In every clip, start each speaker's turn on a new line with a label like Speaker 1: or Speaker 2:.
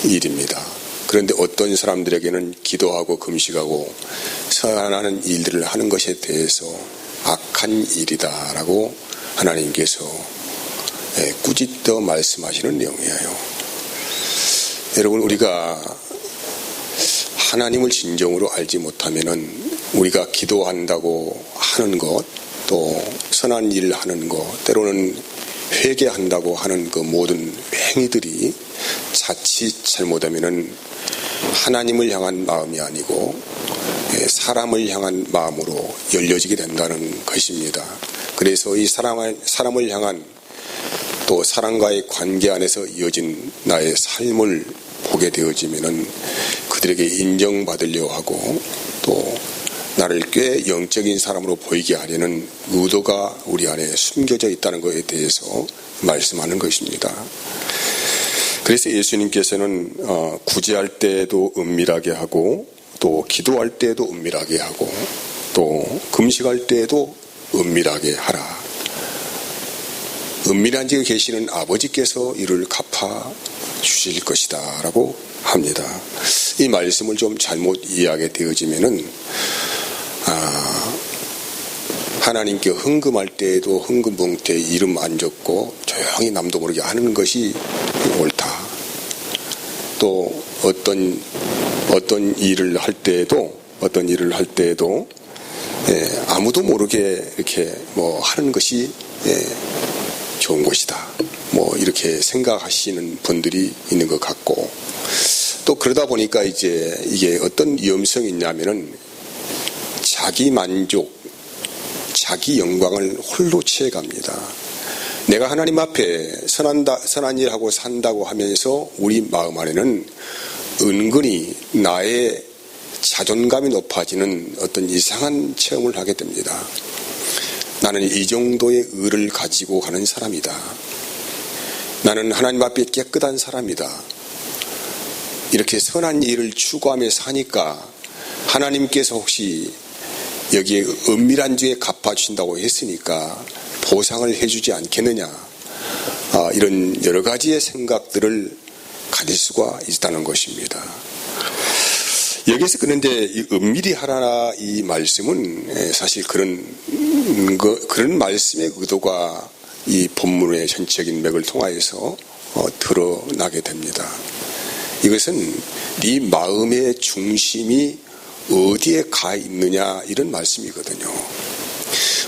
Speaker 1: 일입니다. 그런데 어떤 사람들에게는 기도하고 금식하고 선하는 일들을 하는 것에 대해서 악한 일이다라고 하나님께서 꾸짖어 말씀하시는 내용이에요. 여러분, 우리가 하나님을 진정으로 알지 못하면은 우리가 기도한다고 하는 것, 또 선한 일을 하는 것, 때로는 회개한다고 하는 그 모든 행위들이 자칫 잘못하면은 하나님을 향한 마음이 아니고 사람을 향한 마음으로 열려지게 된다는 것입니다. 그래서 이 사람을 향한 또 사람과의 관계 안에서 이어진 나의 삶을 보게 되어지면은 그들에게 인정받으려 하고 또 나를 꽤 영적인 사람으로 보이게 하려는 의도가 우리 안에 숨겨져 있다는 것에 대해서 말씀하는 것입니다. 그래서 예수님께서는 구제할 때에도 은밀하게 하고 또 기도할 때에도 은밀하게 하고 또 금식할 때에도 은밀하게 하라. 은밀한 데 계시는 아버지께서 이를 갚아 주실 것이다 라고 합니다. 이 말씀을 좀 잘못 이해하게 되어지면은 하나님께 헌금할 때에도 헌금 봉투에 이름 안 적고 조용히 남도 모르게 하는 것이 옳다. 또 어떤 일을 할 때에도 아무도 모르게 이렇게 뭐 하는 것이 좋은 것이다. 뭐 이렇게 생각하시는 분들이 있는 것 같고, 또 그러다 보니까 이제 이게 어떤 위험성이 있냐면은 자기 만족, 자기 영광을 홀로 채워갑니다. 내가 하나님 앞에 선한 일하고 산다고 하면서 우리 마음 안에는 은근히 나의 자존감이 높아지는 어떤 이상한 체험을 하게 됩니다. 나는 이 정도의 의를 가지고 가는 사람이다. 나는 하나님 앞에 깨끗한 사람이다. 이렇게 선한 일을 추구하며 사니까 하나님께서 혹시 여기에 은밀한 죄에 갚아주신다고 했으니까 보상을 해주지 않겠느냐, 이런 여러 가지의 생각들을 가질 수가 있다는 것입니다. 여기서 그런데 이 은밀히 하라 이 말씀은 사실 그런 말씀의 의도가 이 본문의 전체적인 맥을 통하여서 드러나게 됩니다. 이것은 네 마음의 중심이 어디에 가 있느냐 이런 말씀이거든요.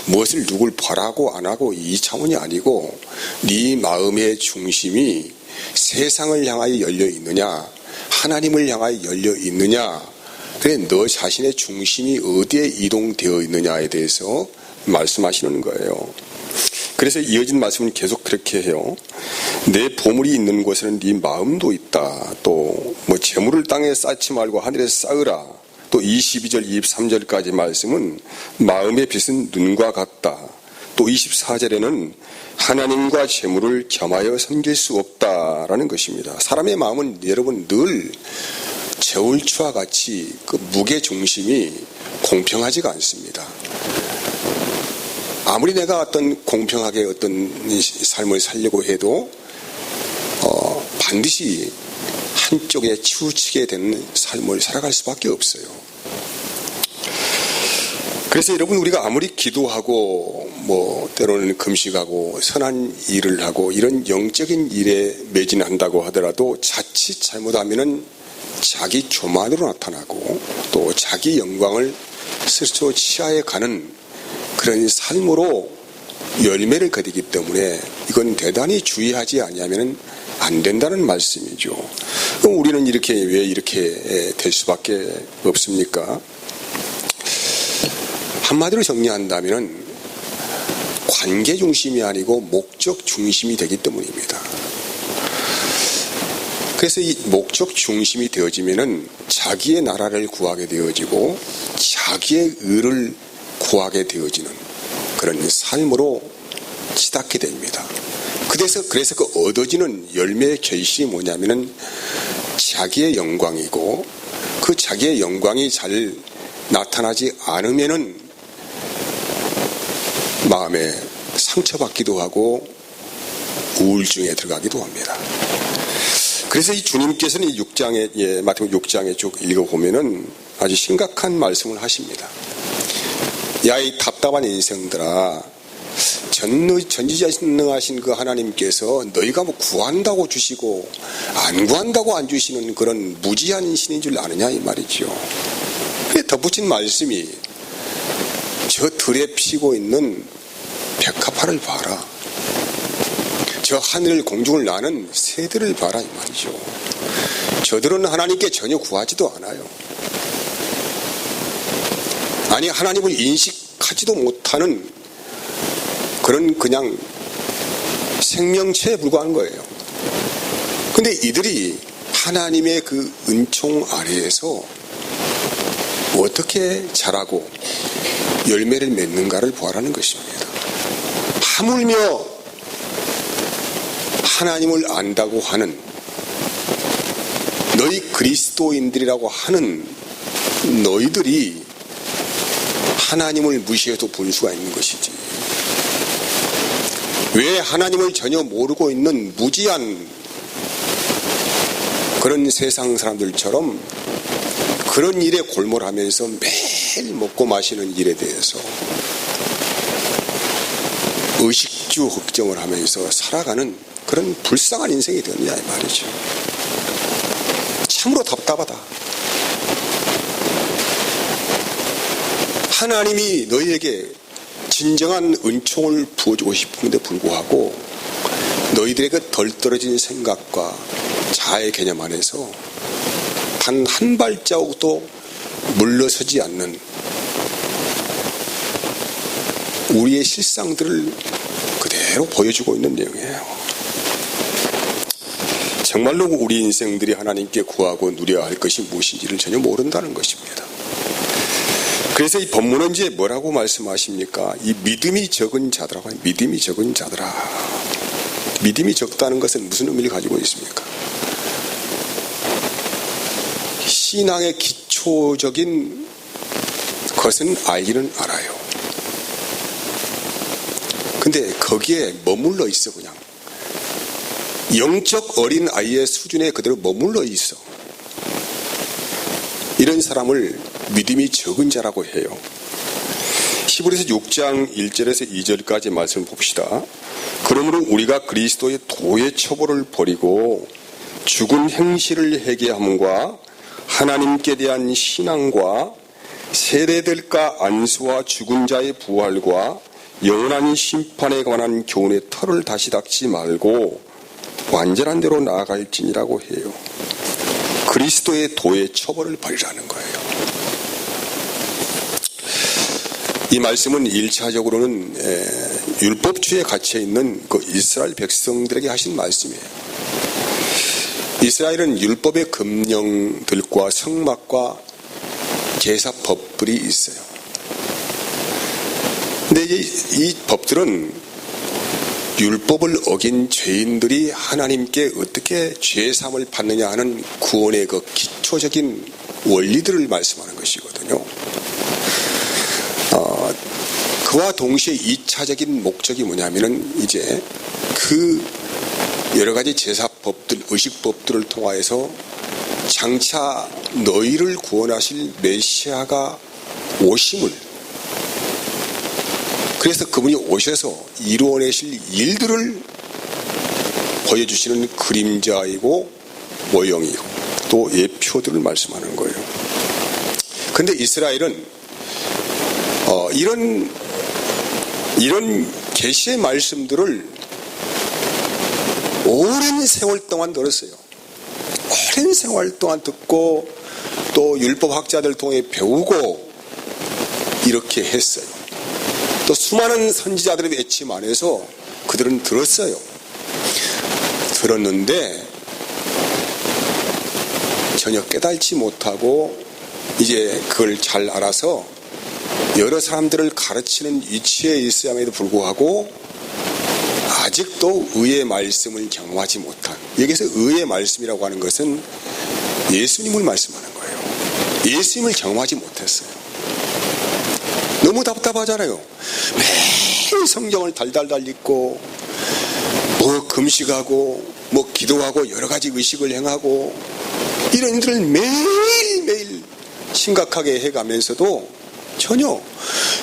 Speaker 1: 무엇을 누굴 바라고 안 하고 이 차원이 아니고 네 마음의 중심이 세상을 향하여 열려 있느냐, 하나님을 향하여 열려 있느냐, 그래 너 자신의 중심이 어디에 이동되어 있느냐에 대해서 말씀하시는 거예요. 그래서 이어진 말씀은 계속 그렇게 해요. 내 보물이 있는 곳에는 네 마음도 있다. 또 뭐 재물을 땅에 쌓지 말고 하늘에 쌓으라. 또 22절, 23절까지 말씀은 마음의 빛은 눈과 같다. 또 24절에는 하나님과 재물을 겸하여 섬길 수 없다라는 것입니다. 사람의 마음은 여러분 늘 저울추와 같이 그 무게 중심이 공평하지가 않습니다. 아무리 내가 어떤 공평하게 어떤 삶을 살려고 해도 반드시 한쪽에 치우치게 되는 삶을 살아갈 수밖에 없어요. 그래서 여러분, 우리가 아무리 기도하고 뭐 때로는 금식하고 선한 일을 하고 이런 영적인 일에 매진한다고 하더라도 자칫 잘못하면은 자기 교만으로 나타나고 또 자기 영광을 스스로 치하해 가는 그런 삶으로 열매를 거두기 때문에 이건 대단히 주의하지 않으면 안 된다는 말씀이죠. 그럼 우리는 왜 이렇게 될 수밖에 없습니까? 한마디로 정리한다면 관계 중심이 아니고 목적 중심이 되기 때문입니다. 그래서 이 목적 중심이 되어지면은 자기의 나라를 구하게 되어지고 자기의 의를 구하게 되어지는 그런 삶으로 치닫게 됩니다. 그래서 그 얻어지는 열매의 결실이 뭐냐면은 자기의 영광이고, 그 자기의 영광이 잘 나타나지 않으면은 마음에 상처받기도 하고 우울증에 들어가기도 합니다. 그래서 이 주님께서는 이 6장에, 마태복음 6장에 쭉 읽어보면은 아주 심각한 말씀을 하십니다. 야, 이 답답한 인생들아, 전지전능하신 그 하나님께서 너희가 뭐 구한다고 주시고 안 구한다고 안 주시는 그런 무지한 신인 줄 아느냐 이 말이죠. 덧붙인 말씀이 저 들에 피고 있는 백합화를 봐라. 저 하늘 공중을 나는 새들을 봐라 이 말이죠. 저들은 하나님께 전혀 구하지도 않아요. 아니 하나님을 인식하지도 못하는 그런 그냥 생명체에 불과한 거예요. 근데 이들이 하나님의 그 은총 아래에서 어떻게 자라고 열매를 맺는가를 보아라는 것입니다. 하물며 하나님을 안다고 하는 너희 그리스도인들이라고 하는 너희들이 하나님을 무시해도 볼 수가 있는 것이지. 왜 하나님을 전혀 모르고 있는 무지한 그런 세상 사람들처럼 그런 일에 골몰하면서 매일 먹고 마시는 일에 대해서 의식주 걱정을 하면서 살아가는 그런 불쌍한 인생이 되느냐 이 말이죠. 참으로 답답하다. 하나님이 너희에게 진정한 은총을 부어주고 싶은데 불구하고 너희들에게 덜 떨어진 생각과 자아의 개념 안에서 단 한 발자국도 물러서지 않는 우리의 실상들을 그대로 보여주고 있는 내용이에요. 정말로 우리 인생들이 하나님께 구하고 누려야 할 것이 무엇인지를 전혀 모른다는 것입니다. 그래서 이 본문은 이제 뭐라고 말씀하십니까? 이 믿음이 적은 자들하고 믿음이 적은 자들아. 믿음이 적다는 것은 무슨 의미를 가지고 있습니까? 신앙의 기초적인 것은 알기는 알아요. 근데 거기에 머물러 있어 그냥. 영적 어린 아이의 수준에 그대로 머물러 있어. 이런 사람을 믿음이 적은 자라고 해요. 히브리서 6장 1절에서 2절까지 말씀을 봅시다. 그러므로 우리가 그리스도의 도의 처벌을 버리고 죽은 행실을 회개함과 하나님께 대한 신앙과 세례들과 안수와 죽은 자의 부활과 영원한 심판에 관한 교훈의 털을 다시 닦지 말고 완전한 대로 나아갈지니라고 해요. 그리스도의 도의 처벌을 버리라는 거예요. 이 말씀은 1차적으로는 율법주의에 갇혀있는 그 이스라엘 백성들에게 하신 말씀이에요. 이스라엘은 율법의 금령들과 성막과 제사법들이 있어요. 근데 이 법들은 율법을 어긴 죄인들이 하나님께 어떻게 죄사함을 받느냐 하는 구원의 그 기초적인 원리들을 말씀하는 것이거든요. 그와 동시에 2차적인 목적이 뭐냐면은 이제 그 여러 가지 제사법들, 의식법들을 통하여서 장차 너희를 구원하실 메시아가 오심을, 그래서 그분이 오셔서 이루어내실 일들을 보여주시는 그림자이고 모형이고 또 예표들을 말씀하는 거예요. 그런데 이스라엘은 이런 계시의 말씀들을 오랜 세월 동안 들었어요. 오랜 세월 동안 듣고 또 율법학자들 통해 배우고 이렇게 했어요. 또 수많은 선지자들의 외침 안에서 그들은 들었어요. 들었는데 전혀 깨달지 못하고 이제 그걸 잘 알아서 여러 사람들을 가르치는 위치에 있음에도 불구하고 아직도 의의 말씀을 경험하지 못한, 여기서 의의 말씀이라고 하는 것은 예수님을 말씀하는 거예요. 예수님을 경험하지 못했어요. 너무 답답하잖아요. 매일 성경을 달달달 읽고 뭐 금식하고 뭐 기도하고 여러 가지 의식을 행하고 이런 일들을 매일매일 심각하게 해가면서도 전혀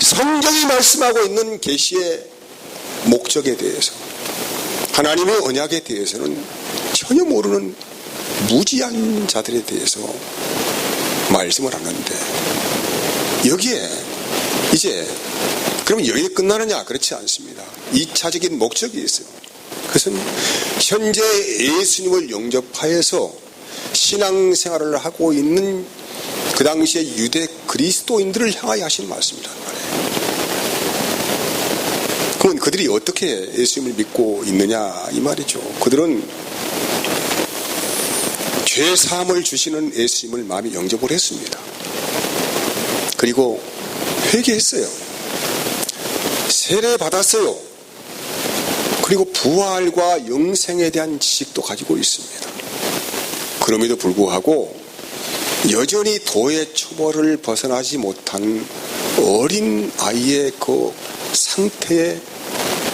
Speaker 1: 성경이 말씀하고 있는 계시의 목적에 대해서, 하나님의 언약에 대해서는 전혀 모르는 무지한 자들에 대해서 말씀을 하는데, 여기에 이제 그러면 여기에 끝나느냐? 그렇지 않습니다. 2차적인 목적이 있어요. 그것은 현재 예수님을 영접하여서 신앙생활을 하고 있는 그 당시에 유대 그리스도인들을 향하여 하신 말씀이란 말이에요. 그러면 그들이 어떻게 예수님을 믿고 있느냐 이 말이죠. 그들은 죄사함을 주시는 예수님을 마음에 영접을 했습니다. 그리고 회개했어요. 세례 받았어요. 그리고 부활과 영생에 대한 지식도 가지고 있습니다. 그럼에도 불구하고 여전히 도의 초벌을 벗어나지 못한 어린 아이의 그 상태에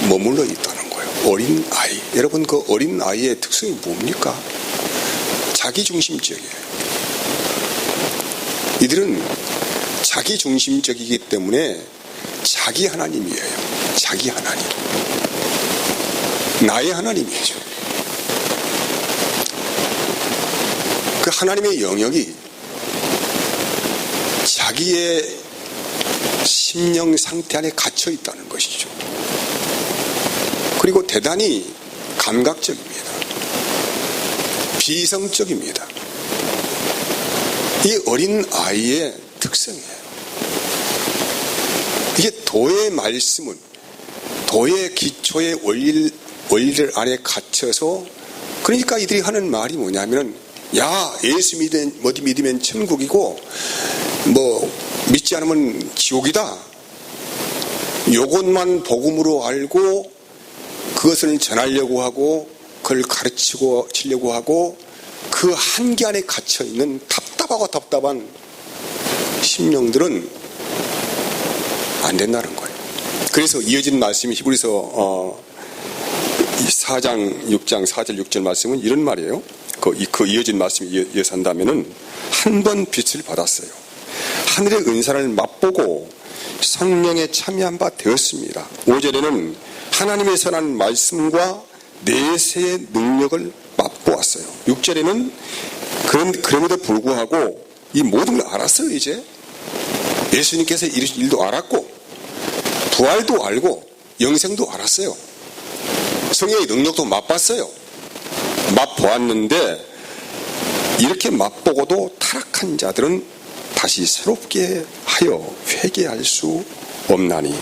Speaker 1: 머물러 있다는 거예요. 어린 아이. 여러분, 그 어린 아이의 특성이 뭡니까? 자기중심적이에요. 이들은 자기중심적이기 때문에 자기 하나님이에요. 자기 하나님. 나의 하나님이죠. 그 하나님의 영역이 자기의 심령 상태 안에 갇혀 있다는 것이죠. 그리고 대단히 감각적입니다. 비이성적입니다. 이 어린 아이의 특성이에요. 이게 도의 말씀은 도의 기초의 원리를 안에 갇혀서, 그러니까 이들이 하는 말이 뭐냐면, 야, 예수 믿으면 천국이고 뭐 믿지 않으면 지옥이다. 요것만 복음으로 알고 그것을 전하려고 하고 그걸 가르치고 치려고 하고 그 한계 안에 갇혀있는 답답한 심령들은 안 된다는 거예요. 그래서 이어진 말씀이 히브리서 4장 6장 4절 6절 말씀은 이런 말이에요. 그 이어진 말씀이 이어서 한다면은, 한 번 빛을 받았어요. 하늘의 은사를 맛보고 성령에 참여한 바 되었습니다. 5절에는 하나님의 선한 말씀과 내세의 능력을 맛보았어요. 6절에는 그럼에도 불구하고 이 모든 걸 알았어요. 이제 예수님께서 이루신 일도 알았고 부활도 알고 영생도 알았어요. 성령의 능력도 맛봤어요. 맛보았는데 이렇게 맛보고도 타락한 자들은 다시 새롭게 하여 회개할 수 없나니,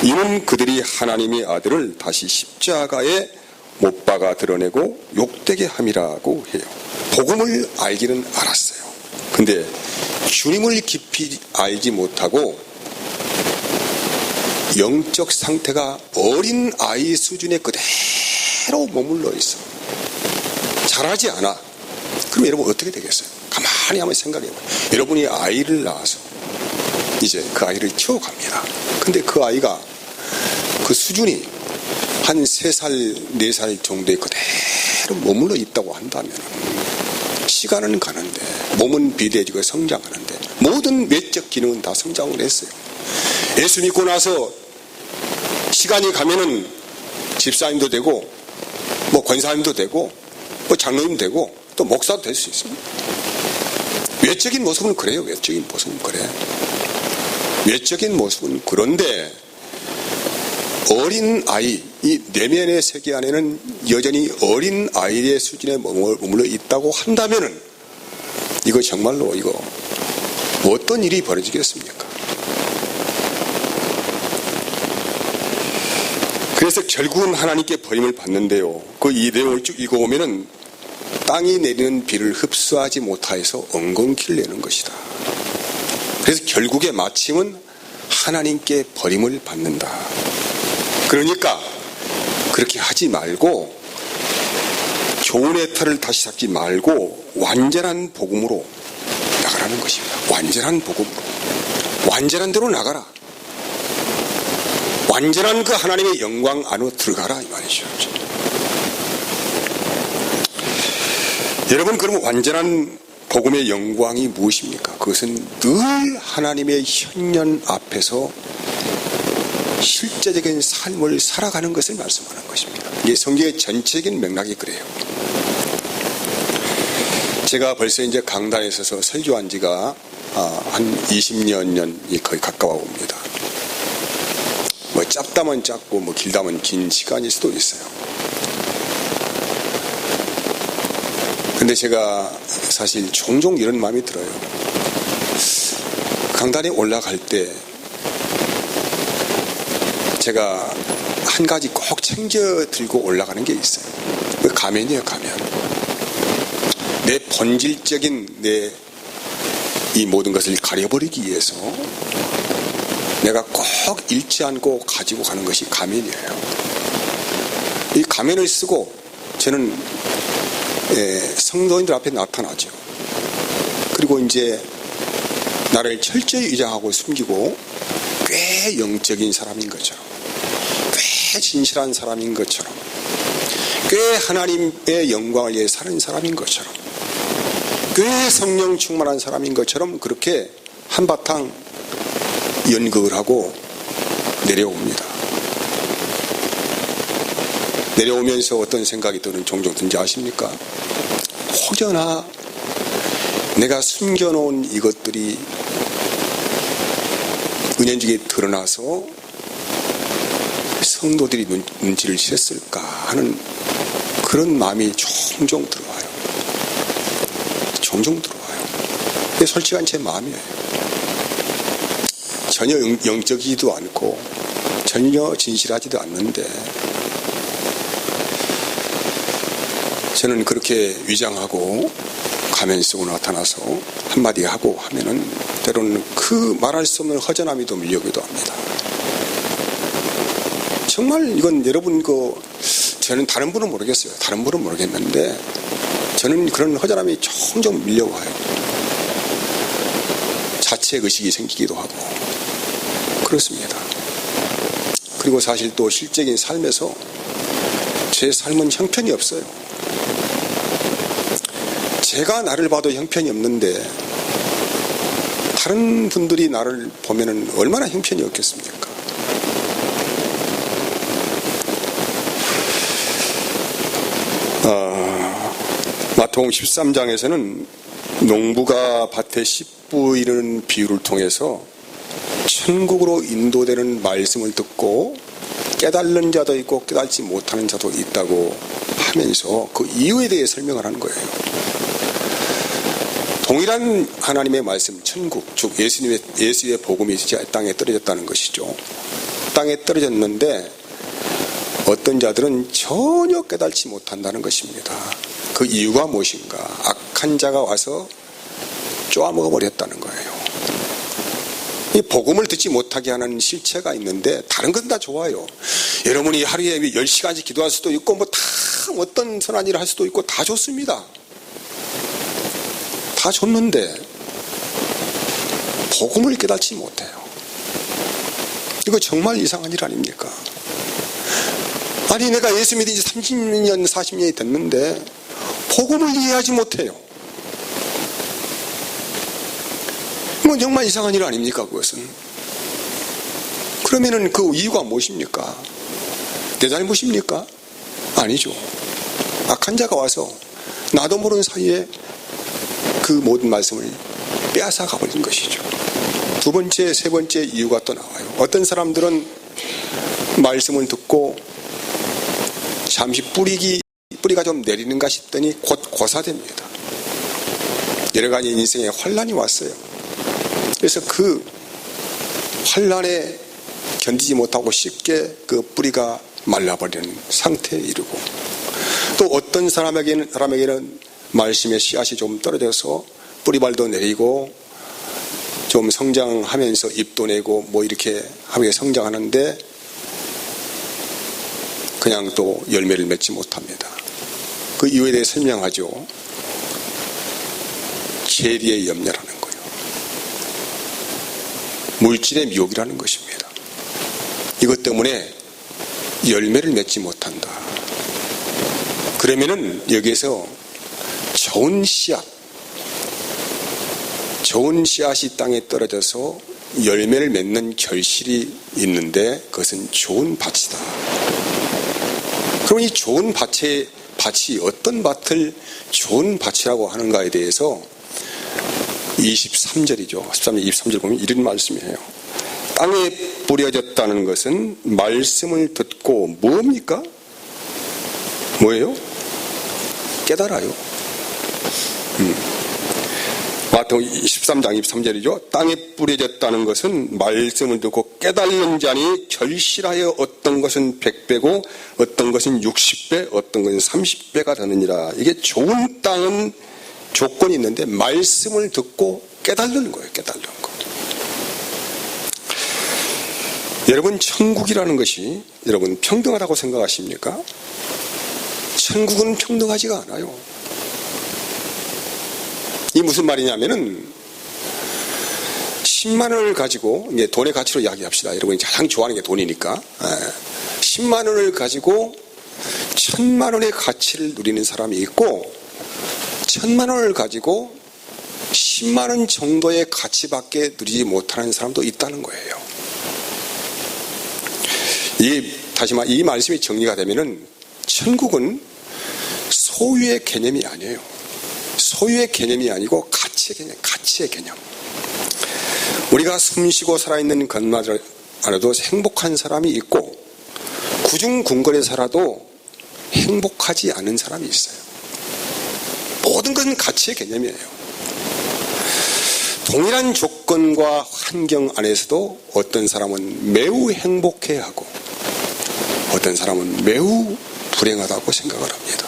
Speaker 1: 이는 그들이 하나님의 아들을 다시 십자가에 못 박아 드러내고 욕되게 함이라고 해요. 복음을 알기는 알았어요. 근데 주님을 깊이 알지 못하고 영적 상태가 어린 아이 수준에 그대로 머물러 있어. 잘하지 않아. 그럼 여러분 어떻게 되겠어요? 가만히 한번 생각해봐요. 여러분이 아이를 낳아서 이제 그 아이를 키워갑니다. 근데 그 아이가 그 수준이 한 3살, 4살 정도에 그대로 머물러 있다고 한다면 시간은 가는데 몸은 비대해지고 성장하는데 모든 외적 기능은 다 성장을 했어요. 예수 믿고 나서 시간이 가면은 집사님도 되고 뭐 권사님도 되고 뭐 장로님 되고 또 목사도 될 수 있습니다. 외적인 모습은 그래요. 외적인 모습은 그래. 외적인 모습은 그런데 어린 아이, 이 내면의 세계 안에는 여전히 어린 아이의 수준에 머물러 있다고 한다면은 이거 정말로 이거 어떤 일이 벌어지겠습니까? 그래서 결국은 하나님께 버림을 받는데요. 그 이 내용을 쭉 읽어보면은 땅이 내리는 비를 흡수하지 못하여서 엉겅퀴를 내는 것이다. 그래서 결국의 마침은 하나님께 버림을 받는다. 그러니까 그렇게 하지 말고 교훈의 틀을 다시 잡지 말고 완전한 복음으로 나가라는 것입니다. 완전한 복음으로. 완전한 대로 나가라. 완전한 그 하나님의 영광 안으로 들어가라 이 말이죠. 여러분, 그럼 완전한 복음의 영광이 무엇입니까? 그것은 늘 하나님의 현년 앞에서 실제적인 삶을 살아가는 것을 말씀하는 것입니다. 이게 성경의 전체적인 맥락이 그래요. 제가 벌써 이제 강단에 서서 설교한 지가 한 20년이 거의 가까워 옵니다. 뭐 짧다면 짧고 뭐 길다면 긴 시간일 수도 있어요. 근데 제가 사실 종종 이런 마음이 들어요. 강단에 올라갈 때 제가 한 가지 꼭 챙겨 들고 올라가는 게 있어요. 그 가면이에요, 가면. 내 본질적인 내 이 모든 것을 가려버리기 위해서 내가 꼭 잃지 않고 가지고 가는 것이 가면이에요. 이 가면을 쓰고 저는 성도인들 앞에 나타나죠. 그리고 이제 나를 철저히 위장하고 숨기고 꽤 영적인 사람인 것처럼, 꽤 진실한 사람인 것처럼, 꽤 하나님의 영광을 위해 사는 사람인 것처럼, 꽤 성령 충만한 사람인 것처럼 그렇게 한바탕 연극을 하고 내려옵니다. 내려오면서 어떤 생각이 종종 든지 아십니까? 혹여나 내가 숨겨놓은 이것들이 은연중에 드러나서 성도들이 눈치를 챘을까 하는 그런 마음이 종종 들어와요. 종종 들어와요. 그게 솔직한 제 마음이에요. 전혀 영적이지도 않고 전혀 진실하지도 않는데 저는 그렇게 위장하고 가면 쓰고 나타나서 한마디 하고 하면은 때로는 그 말할 수 없는 허전함이 밀려오기도 합니다. 정말 이건 여러분 저는 다른 분은 모르겠어요. 다른 분은 모르겠는데 저는 그런 허전함이 종종 밀려와요. 자책의식이 생기기도 하고 그렇습니다. 그리고 사실 또 실적인 삶에서 제 삶은 형편이 없어요. 제가 나를 봐도 형편이 없는데 다른 분들이 나를 보면은 얼마나 형편이 없겠습니까? 마태복음 13장에서는 농부가 밭에 씨 뿌리는 비유를 통해서 천국으로 인도되는 말씀을 듣고 깨달는 자도 있고 깨달지 못하는 자도 있다고 하면서 그 이유에 대해 설명을 하는 거예요. 동일한 하나님의 말씀, 천국, 즉 예수의 복음이 땅에 떨어졌다는 것이죠. 땅에 떨어졌는데 어떤 자들은 전혀 깨달지 못한다는 것입니다. 그 이유가 무엇인가? 악한 자가 와서 쪼아먹어 버렸다는 거예요. 이 복음을 듣지 못하게 하는 실체가 있는데 다른 건 다 좋아요. 여러분이 하루에 10시간씩 기도할 수도 있고 다 어떤 선한 일을 할 수도 있고 다 좋습니다. 다 좋는데 복음을 깨닫지 못해요. 이거 정말 이상한 일 아닙니까? 아니 내가 예수 믿은 지 30년 40년이 됐는데 복음을 이해하지 못해요. 이건 정말 이상한 일 아닙니까? 그것은. 그러면은 그 이유가 무엇입니까? 내 잘못입니까? 아니죠. 악한 자가 와서 나도 모르는 사이에 그 모든 말씀을 빼앗아 가버린 것이죠. 두 번째, 세 번째 이유가 또 나와요. 어떤 사람들은 말씀을 듣고 잠시 뿌리가 좀 내리는가 싶더니 곧 고사됩니다. 여러 가지 인생에 환란이 왔어요. 그래서 그 환란에 견디지 못하고 쉽게 그 뿌리가 말라버리는 상태에 이르고 또 어떤 사람에게는 말씀의 씨앗이 좀 떨어져서 뿌리발도 내리고 좀 성장하면서 잎도 내고 뭐 이렇게 하게 성장하는데 그냥 또 열매를 맺지 못합니다. 그 이유에 대해 설명하죠. 계리의 염려라는 거예요. 물질의 미혹이라는 것입니다. 이것 때문에 열매를 맺지 못한다. 그러면은 여기에서 좋은 씨앗이 땅에 떨어져서 열매를 맺는 결실이 있는데 그것은 좋은 밭이다. 그럼 이 좋은 밭이 어떤 밭을 좋은 밭이라고 하는가에 대해서 23절이죠. 13절 23절 보면 이런 말씀이에요. 땅에 뿌려졌다는 것은 말씀을 듣고 뭡니까? 뭐예요? 깨달아요. 마태복음 13장 23절이죠. 땅에 뿌려졌다는 것은 말씀을 듣고 깨달는 자니 결실하여 어떤 것은 100배고 어떤 것은 60배 어떤 것은 30배가 되느니라. 이게 좋은 땅은 조건이 있는데 말씀을 듣고 깨달는 거예요. 깨달는 거. 여러분, 천국이라는 것이 여러분 평등하다고 생각하십니까? 천국은 평등하지가 않아요. 이 무슨 말이냐면은 10만 원을 가지고 이제 돈의 가치로 이야기합시다. 여러분이 가장 좋아하는 게 돈이니까 10만 원을 가지고 1000만 원의 가치를 누리는 사람이 있고 1000만 원을 가지고 10만 원 정도의 가치밖에 누리지 못하는 사람도 있다는 거예요. 이 말씀이 정리가 되면은 천국은 소유의 개념이 아니에요. 소유의 개념이 아니고 가치의 개념. 우리가 숨쉬고 살아있는 것만 알아도 행복한 사람이 있고 구중궁궐에 살아도 행복하지 않은 사람이 있어요. 모든 건 가치의 개념이에요. 동일한 조건과 환경 안에서도 어떤 사람은 매우 행복해하고 어떤 사람은 매우 불행하다고 생각을 합니다.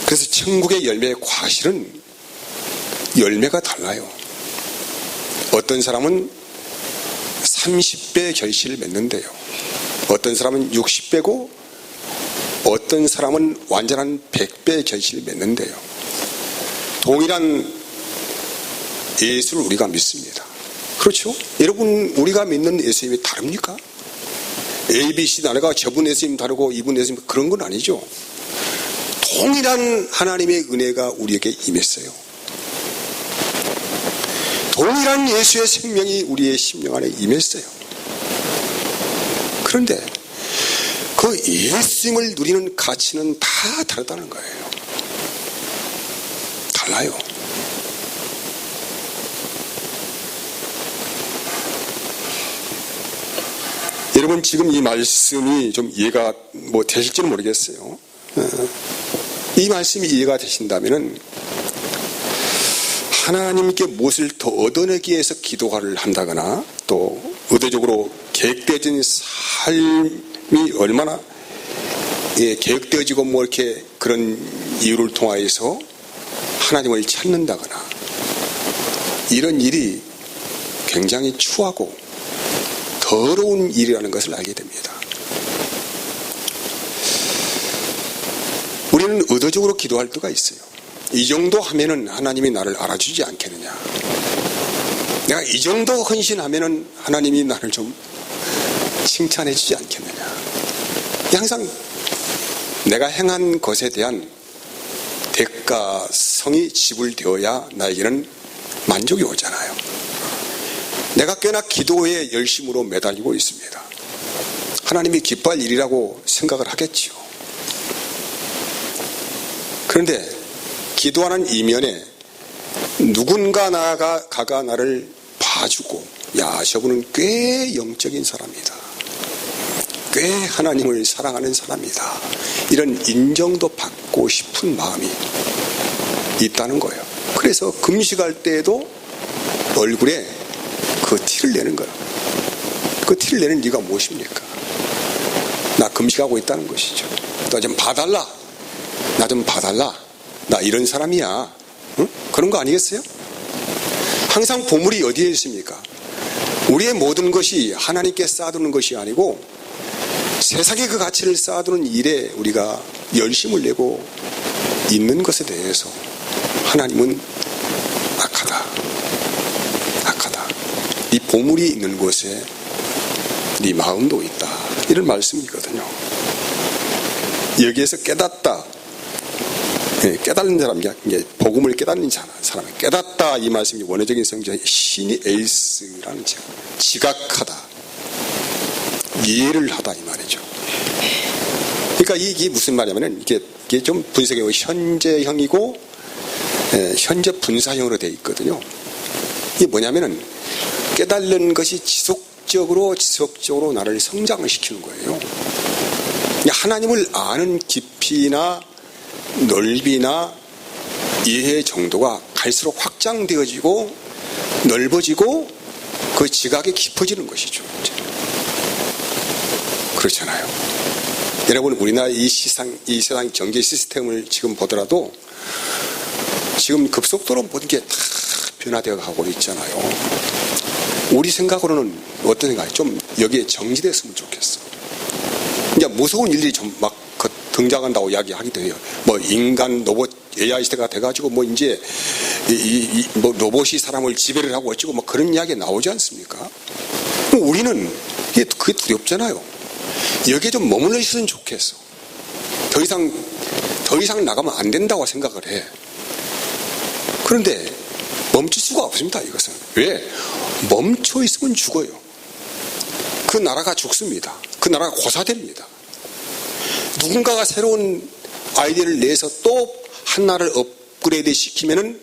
Speaker 1: 그래서 천국의 열매의 과실은 열매가 달라요. 어떤 사람은 30배 결실을 맺는데요. 어떤 사람은 60배고 어떤 사람은 완전한 100배 결실을 맺는데요. 동일한 예수를 우리가 믿습니다. 그렇죠? 여러분, 우리가 믿는 예수님이 다릅니까? A, B, C 나라가 저분 예수님 다르고 이분 예수님 그런 건 아니죠. 동일한 하나님의 은혜가 우리에게 임했어요. 동일한 예수의 생명이 우리의 심령 안에 임했어요. 그런데 그 예수님을 누리는 가치는 다 다르다는 거예요. 달라요. 여러분, 지금 이 말씀이 좀 이해가 되실지는 모르겠어요. 이 말씀이 이해가 되신다면은 하나님께 무엇을 더 얻어내기 위해서 기도를 한다거나 또 의도적으로 계획되어진 삶이 얼마나 계획되어지고 이렇게 그런 이유를 통하여서 하나님을 찾는다거나 이런 일이 굉장히 추하고 더러운 일이라는 것을 알게 됩니다. 우리는 의도적으로 기도할 때가 있어요. 이 정도 하면은 하나님이 나를 알아주지 않겠느냐. 내가 이 정도 헌신하면은 하나님이 나를 좀 칭찬해 주지 않겠느냐. 항상 내가 행한 것에 대한 대가성이 지불되어야 나에게는 만족이 오잖아요. 내가 꽤나 기도에 열심으로 매달리고 있습니다. 하나님이 기뻐할 일이라고 생각을 하겠지요. 그런데 기도하는 이면에 누군가가 나를 봐주고, 야, 저분은 꽤 영적인 사람이다. 꽤 하나님을 사랑하는 사람이다. 이런 인정도 받고 싶은 마음이 있다는 거예요. 그래서 금식할 때에도 얼굴에 그 티를 내는 거예요. 그 티를 내는 이유가 무엇입니까? 나 금식하고 있다는 것이죠. 너 좀 봐달라. 나 좀 봐달라. 나 이런 사람이야. 응? 그런 거 아니겠어요? 항상 보물이 어디에 있습니까? 우리의 모든 것이 하나님께 쌓아두는 것이 아니고 세상에 그 가치를 쌓아두는 일에 우리가 열심을 내고 있는 것에 대해서 하나님은 악하다. 네 보물이 있는 곳에 네 마음도 있다. 이런 말씀이거든요. 여기에서 깨닫다, 깨달는 사람, 이게 복음을 깨닫는 사람, 깨닫다 이 말씀이 원어적인 성자 신이 에이스라는 지각하다, 이해를 하다 이 말이죠. 그러니까 이게 무슨 말이냐면은 이게 좀 분석해 보면 현재형이고 현재 분사형으로 되어 있거든요. 이게 뭐냐면은 깨달는 것이 지속적으로 나를 성장을 시키는 거예요. 하나님을 아는 깊이나 넓이나 이해 정도가 갈수록 확장되어지고 넓어지고 그 지각이 깊어지는 것이죠. 그렇잖아요. 여러분, 우리나라 이 세상 경제 시스템을 지금 보더라도 지금 급속도로 모든 게 다 변화되어 가고 있잖아요. 우리 생각으로는 어떤 생각이 좀 여기에 정지됐으면 좋겠어. 이제 무서운 일들이 좀 막 등장한다고 이야기하기도 해요. 뭐 인간 로봇 AI 시대가 돼가지고 뭐 이제 뭐 로봇이 사람을 지배를 하고 어쩌고 뭐 그런 이야기 나오지 않습니까? 우리는 그게 두렵잖아요. 여기에 좀 머물러 있으면 좋겠어. 더 이상 나가면 안 된다고 생각을 해. 그런데 멈출 수가 없습니다. 이것은 왜? 멈춰 있으면 죽어요. 그 나라가 죽습니다. 그 나라가 고사됩니다. 누군가가 새로운 아이디어를 내서 또 한 나라를 업그레이드 시키면은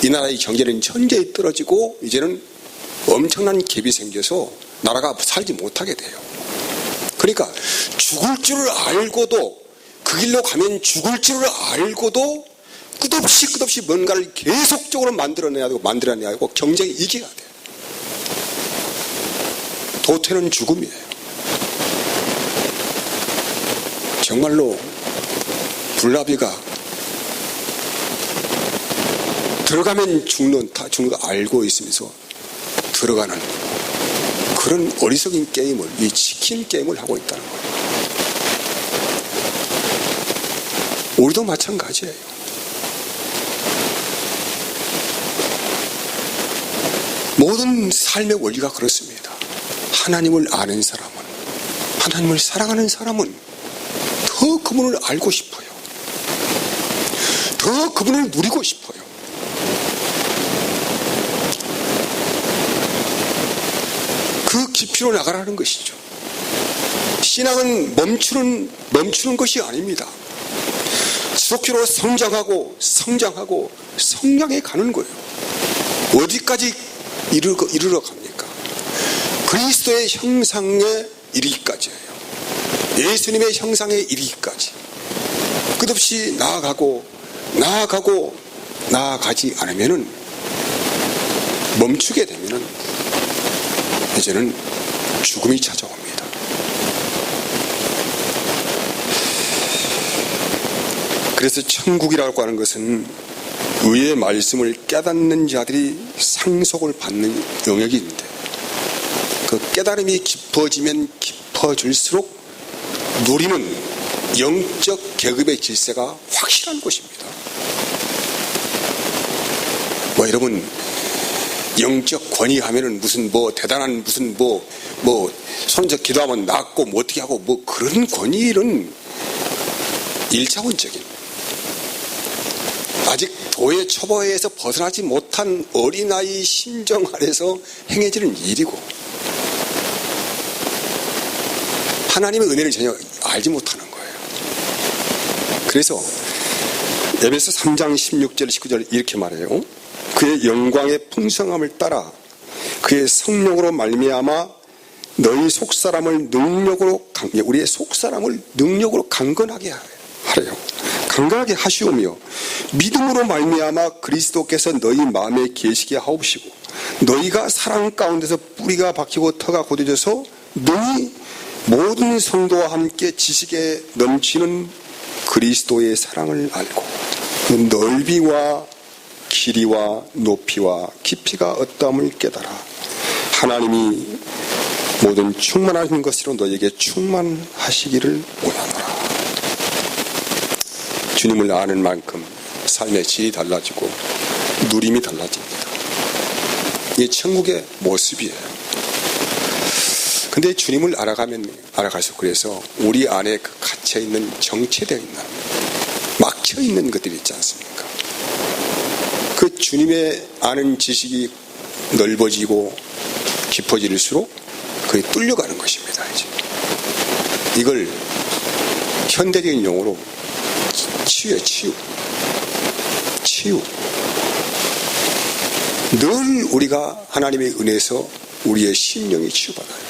Speaker 1: 이 나라의 경제는 천재에 떨어지고 이제는 엄청난 갭이 생겨서 나라가 살지 못하게 돼요. 그러니까 죽을 줄을 알고도, 그 길로 가면 죽을 줄을 알고도 끝없이 뭔가를 계속적으로 만들어내야 되고 경쟁에 이겨야 돼요. 도태는 죽음이에요. 정말로 불나비가 들어가면 죽는 거 알고 있으면서 들어가는 그런 어리석인 게임을, 이 치킨 게임을 하고 있다는 거예요. 우리도 마찬가지예요. 모든 삶의 원리가 그렇습니다. 하나님을 아는 사람은, 하나님을 사랑하는 사람은 더 그분을 알고 싶어요. 더 그분을 누리고 싶어요. 그 깊이로 나가라는 것이죠. 신앙은 멈추는 것이 아닙니다. 지속적으로 성장하고 성장해 가는 거예요. 어디까지 이르러 갑니까? 그리스도의 형상에 이르기까지예요. 예수님의 형상에 이르기까지. 끝없이 나아가지 않으면은, 멈추게 되면은 이제는 죽음이 찾아옵니다. 그래서 천국이라고 하는 것은 의의 말씀을 깨닫는 자들이 상속을 받는 영역인데, 그 깨달음이 깊어지면 깊어질수록 누리는 영적 계급의 질서가 확실한 것입니다. 뭐 여러분, 영적 권위 하면은 무슨 뭐 대단한 무슨 뭐 손에서 기도하면 낫고 뭐 어떻게 하고 뭐 그런 권위는 1차원적인, 아직 도의 처벌에서 벗어나지 못한 어린아이 심정 아래서 행해지는 일이고, 하나님의 은혜를 전혀 알지 못하는 거예요. 그래서 에베소 3장 16절 19절 이렇게 말해요. 그의 영광의 풍성함을 따라 그의 성령으로 말미암아 너희 속사람을 우리의 속사람을 능력으로 강건하게 하래요. 강건하게 하시오며 믿음으로 말미암아 그리스도께서 너희 마음에 계시게 하옵시고 너희가 사랑 가운데서 뿌리가 박히고 터가 곧어져서 너희 모든 성도와 함께 지식에 넘치는 그리스도의 사랑을 알고 그 넓이와 길이와 높이와 깊이가 어떠함을 깨달아 하나님이 모든 충만하신 것으로 너에게 충만하시기를 원하노라. 주님을 아는 만큼 삶의 질이 달라지고 누림이 달라집니다. 이게 천국의 모습이에요. 근데 주님을 알아갈수록 그래서 우리 안에 그 갇혀있는 정체되어 있는 막혀 있는 것들이 있지 않습니까? 그 주님의 아는 지식이 넓어지고 깊어질수록 그게 뚫려가는 것입니다. 이제 이걸 현대적인 용어로 치유예요. 치유. 늘 우리가 하나님의 은혜에서 우리의 심령이 치유받아요.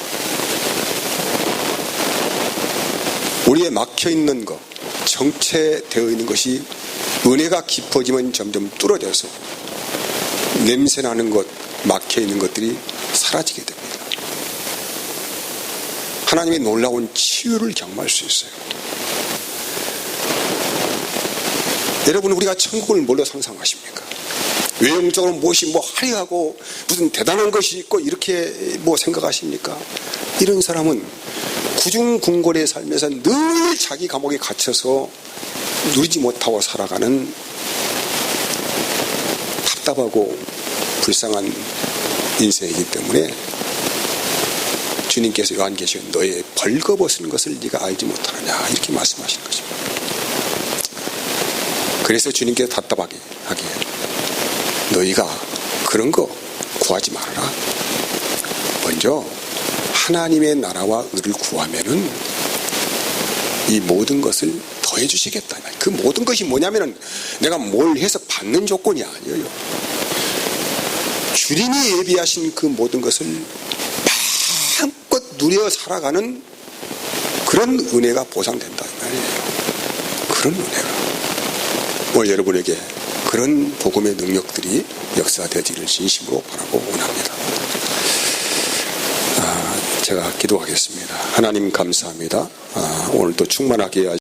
Speaker 1: 우리의 막혀있는 것, 정체되어 있는 것이 은혜가 깊어지면 점점 뚫어져서 냄새나는 것, 막혀있는 것들이 사라지게 됩니다. 하나님의 놀라운 치유를 경험할 수 있어요. 여러분, 우리가 천국을 뭘로 상상하십니까? 외형적으로 무엇이 화려하고 무슨 대단한 것이 있고 이렇게 생각하십니까? 이런 사람은 구중궁궐에 살면서 늘 자기 감옥에 갇혀서 누리지 못하고 살아가는 답답하고 불쌍한 인생이기 때문에 주님께서 요한계시록 너의 벌거벗은 것을 네가 알지 못하느냐 이렇게 말씀하시는 것입니다. 그래서 주님께서 답답하게 하기에 너희가 그런 거 구하지 말아라. 먼저 하나님의 나라와 의를 구하면은 이 모든 것을 더해 주시겠다. 그 모든 것이 뭐냐면은 내가 뭘 해서 받는 조건이 아니에요. 주님이 예비하신 그 모든 것을 마음껏 누려 살아가는 그런 은혜가 보상된다 이 말이에요. 그런 은혜가 오늘 여러분에게 그런 복음의 능력들이 역사되기를 진심으로 바라고 원합니다. 제가 기도하겠습니다. 하나님 감사합니다. 오늘도 충만하게